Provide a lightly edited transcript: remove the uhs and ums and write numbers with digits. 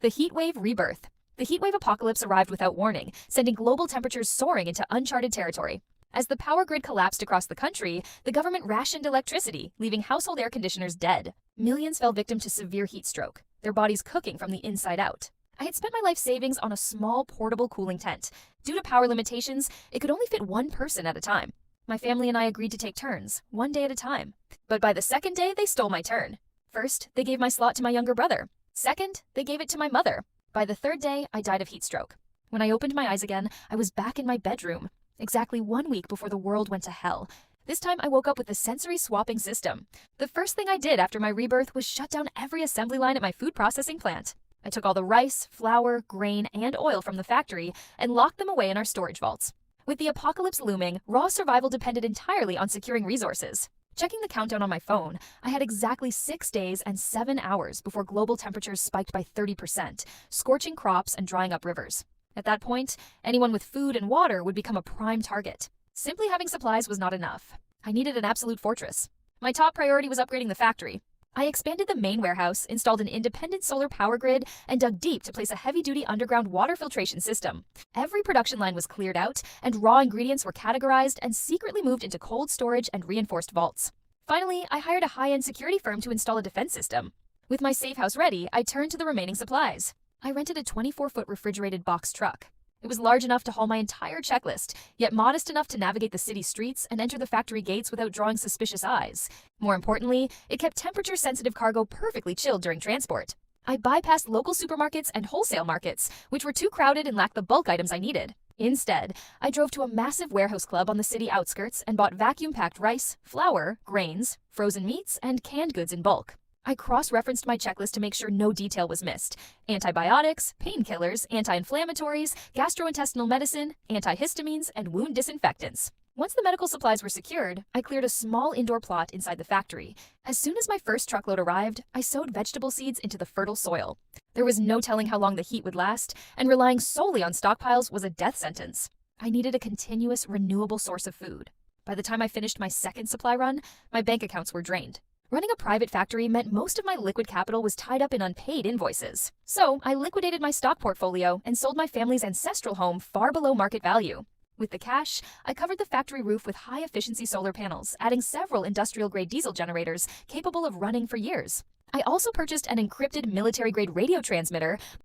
The heatwave rebirth. The heatwave apocalypse arrived without warning, sending global temperatures soaring into uncharted territory. As the power grid collapsed across the country, the government rationed electricity, leaving household air conditioners dead. Millions fell victim to severe heat stroke, their bodies cooking from the inside out. I had spent my life savings on a small portable cooling tent. Due to power limitations, it could only fit one person at a time. My family and I agreed to take turns, one day at a time. But by the second day, they stole my turn. First, they gave my slot to my younger brother. Second, they gave it to my mother. By the third day, I died of heat stroke. When I opened my eyes again, I was back in my bedroom, exactly 1 week before the world went to hell. This time, I woke up with the sensory swapping system. The first thing I did after my rebirth was shut down every assembly line at my food processing plant. I took all the rice, flour, grain, and oil from the factory and locked them away in our storage vaults. With the apocalypse looming, raw survival depended entirely on securing resources. Checking the countdown on my phone, I had exactly 6 days and 7 hours before global temperatures spiked by 30%, scorching crops and drying up rivers. At that point, anyone with food and water would become a prime target. Simply having supplies was not enough. I needed an absolute fortress. My top priority was upgrading the factory. I expanded the main warehouse, installed an independent solar power grid, and dug deep to place a heavy-duty underground water filtration system. Every production line was cleared out, and raw ingredients were categorized and secretly moved into cold storage and reinforced vaults. Finally, I hired a high-end security firm to install a defense system. With my safe house ready, I turned to the remaining supplies. I rented a 24-foot refrigerated box truck. It was large enough to haul my entire checklist, yet modest enough to navigate the city streets and enter the factory gates without drawing suspicious eyes. More importantly, it kept temperature-sensitive cargo perfectly chilled during transport. I bypassed local supermarkets and wholesale markets, which were too crowded and lacked the bulk items I needed. Instead, I drove to a massive warehouse club on the city outskirts and bought vacuum-packed rice, flour, grains, frozen meats, and canned goods in bulk. I cross-referenced my checklist to make sure no detail was missed. Antibiotics, painkillers, anti-inflammatories, gastrointestinal medicine, antihistamines, and wound disinfectants. Once the medical supplies were secured, I cleared a small indoor plot inside the factory. As soon as my first truckload arrived, I sowed vegetable seeds into the fertile soil. There was no telling how long the heat would last, and relying solely on stockpiles was a death sentence. I needed a continuous, renewable source of food. By the time I finished my second supply run, my bank accounts were drained. Running a private factory meant most of my liquid capital was tied up in unpaid invoices. So I liquidated my stock portfolio and sold my family's ancestral home far below market value. With the cash, I covered the factory roof with high-efficiency solar panels, adding several industrial-grade diesel generators capable of running for years. I also purchased an encrypted military-grade radio transmitter